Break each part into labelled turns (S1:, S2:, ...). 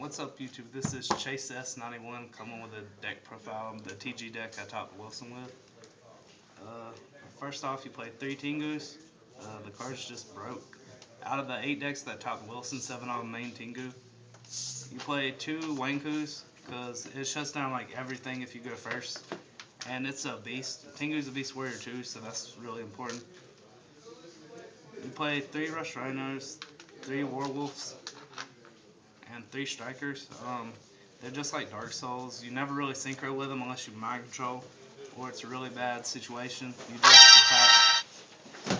S1: What's up, YouTube? This is Chase S91 coming with a deck profile, the TG deck I topped Wilson with. Uh, First off, you play 3 Tengus. The card's just broke. Out of the 8 decks that topped Wilson, 7 on main Tengu. You play 2 Wankus, because it shuts down like everything if you go first. And it's a beast. Tengu's a beast warrior too, so that's really important. You play 3 Rush Rhinos, 3 Warwolves, and 3 Strikers. They're just like Dark Souls. You never really synchro with them unless you mind control, or it's a really bad situation. You just attack.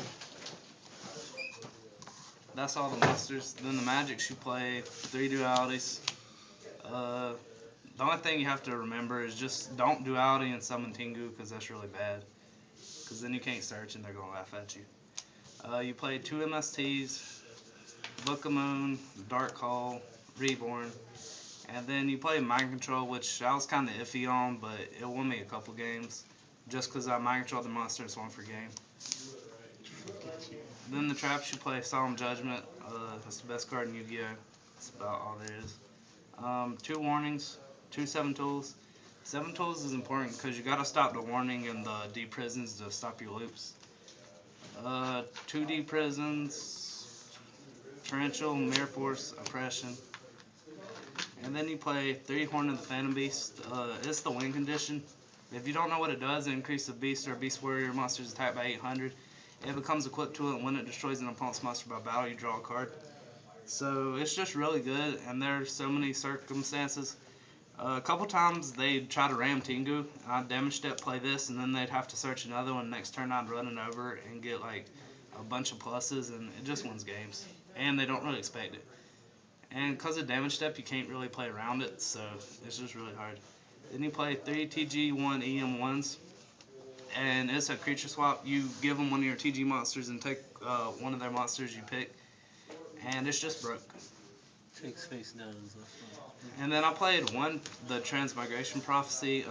S1: That's all the monsters. Then the magics, you play 3 dualities. The only thing you have to remember is just don't duality and summon Tengu, because that's really bad. Because then you can't search and they're going to laugh at you. You play 2 MSTs, Book of Moon, Dark Hall, Reborn. And then you play Mind Control, which I was kind of iffy on, but it won me a couple games. Just because I Mind Controlled the monsters one for game. Then the traps, you play Solemn Judgment. That's the best card in Yu-Gi-Oh! That's about all there is. 2 warnings, 2 7 tools. 7 tools is important because you got to stop the warning and the D prisons to stop your loops. 2 D prisons, Torrential, Mirror Force, Oppression. And then you play 3 Horn of the Phantom Beast. It's the win condition. If you don't know what it does, it increases a beast or a beast warrior monster's attack by 800. It becomes equipped to it, and when it destroys an opponent's monster by battle, you draw a card. So it's just really good, and there's so many circumstances. A couple times they'd try to ram Tengu, and I'd damage step, play this, and then they'd have to search another one. Next turn I'd run it over and get like a bunch of pluses, and it just wins games. And they don't really expect it. And because of damage step, you can't really play around it, so it's just really hard. Then you play 3 TG1 EM1s, and it's a creature swap. You give them one of your TG monsters and take one of their monsters you pick, and it's just broke.
S2: Takes face down.
S1: And then I played the Transmigration Prophecy.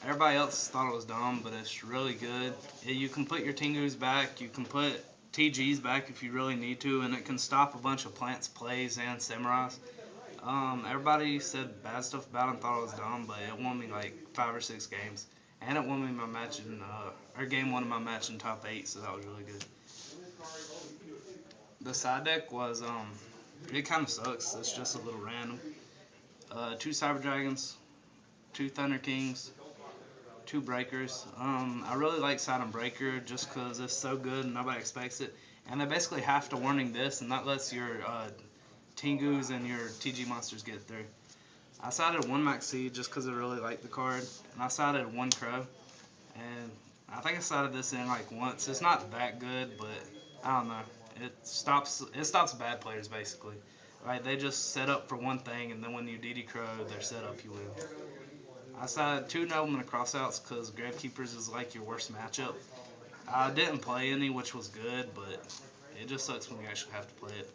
S1: Everybody else thought it was dumb, but it's really good. You can put your Tengus back, you can put TGs back if you really need to, and it can stop a bunch of plants, plays, and samurais. Everybody said bad stuff about it and thought it was dumb, but it won me like 5 or 6 games. And it won me my match in, or game 1 of my match in top 8, so that was really good. The side deck was, it kind of sucks. It's just a little random. 2 Cyber Dragons, 2 Thunder Kings, 2 Breakers. I really like Sidon Breaker just because it's so good and nobody expects it. And they basically have to warning this, and that lets your Tengus and your TG monsters get through. I sided 1 Maxi just because I really like the card, and I sided 1 Crow. And I think I sided this in like once. It's not that good, but I don't know. It stops bad players basically. Right? They just set up for one thing, and then when you DD Crow, they're set up, you win. I sided 2 Noblemen of Crossouts because Gravekeepers is like your worst matchup. I didn't play any, which was good, but it just sucks when you actually have to play it.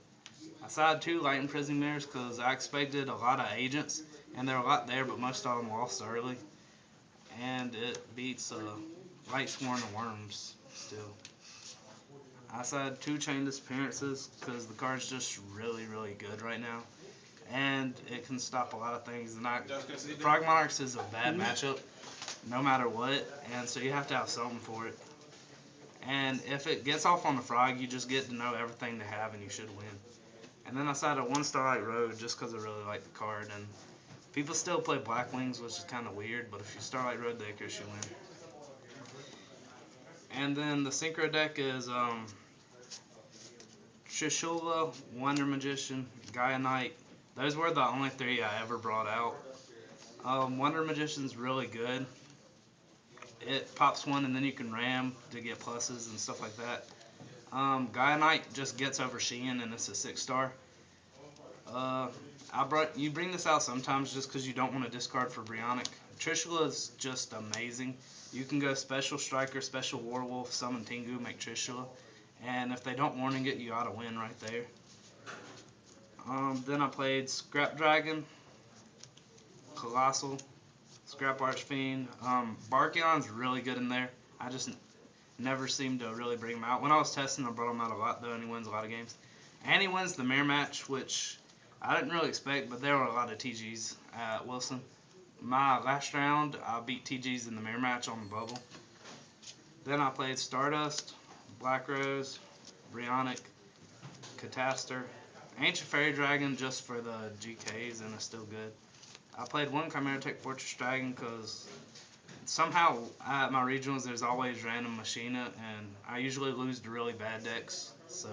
S1: I sided 2 Light Imprisoning Mirrors because I expected a lot of agents, and there were a lot there, but most of them lost early. And it beats Light Sworn and Worms still. I sided 2 Chain Disappearances because the card's just really, really good right now. And it can stop a lot of things. And Frog Monarchs is a bad matchup, no matter what, and so you have to have something for it. And if it gets off on the Frog, you just get to know everything to have, and you should win. And then I sided 1 Starlight Road just because I really like the card. And people still play Black Wings, which is kind of weird, but if you Starlight Road Deckers, you win. And then the Synchro deck is Trishula, Wonder Magician, Gaia Knight. Those were the only 3 I ever brought out. Wonder Magician's really good. It pops 1 and then you can ram to get pluses and stuff like that. Gaia Knight just gets over Sheehan and it's a 6-star. You bring this out sometimes just because you don't want to discard for Brionic. Trishula is just amazing. You can go Special Striker, Special Warwolf, Summon Tengu, make Trishula. And if they don't warning it, you ought to win right there. Then I played Scrap Dragon, Colossal, Scrap Archfiend. Barkion's really good in there. I just never seem to really bring him out. When I was testing, I brought him out a lot though, and he wins a lot of games. And he wins the mirror match, which I didn't really expect, but there were a lot of TGs at Wilson. My last round, I beat TGs in the mirror match on the bubble. Then I played Stardust, Black Rose, Brionic, Catastor, Ancient Fairy Dragon just for the GKs, and it's still good. I played one Chimera Tech Fortress Dragon because somehow at my regionals there's always random Machina, and I usually lose to really bad decks. So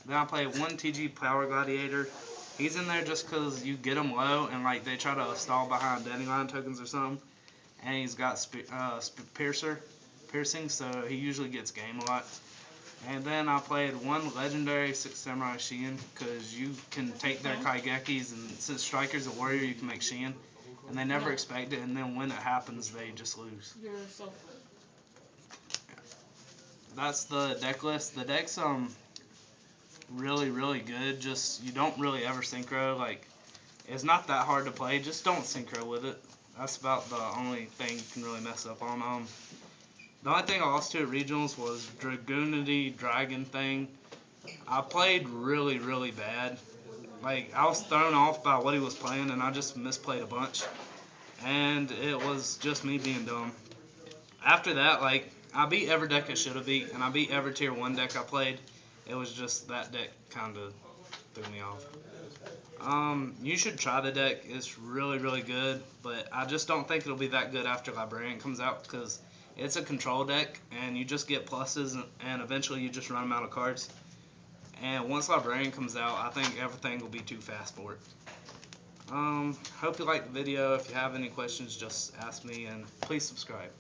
S1: then I played one TG Power Gladiator. He's in there just because you get him low and like they try to stall behind Deading Line tokens or something, and he's got piercing, so he usually gets game a lot. And then I played one legendary Six Samurai Shien because you can take their Kaigekis, and since Striker's a warrior, you can make Shien. And they never expect it, and then when it happens, they just lose. That's the deck list. The deck's really good. Just you don't really ever synchro. Like it's not that hard to play. Just don't synchro with it. That's about the only thing you can really mess up on. The only thing I lost to at regionals was Dragoonity Dragon thing. I played really bad. Like I was thrown off by what he was playing, and I just misplayed a bunch. And it was just me being dumb. After that, like I beat every deck I should have beat, and I beat every tier 1 deck I played. It was just that deck kind of threw me off. You should try the deck. It's really good, but I just don't think it'll be that good after Librarian comes out because it's a control deck, and you just get pluses, and eventually you just run them out of cards. And once Librarian comes out, I think everything will be too fast for it. Hope you liked the video. If you have any questions, just ask me, and please subscribe.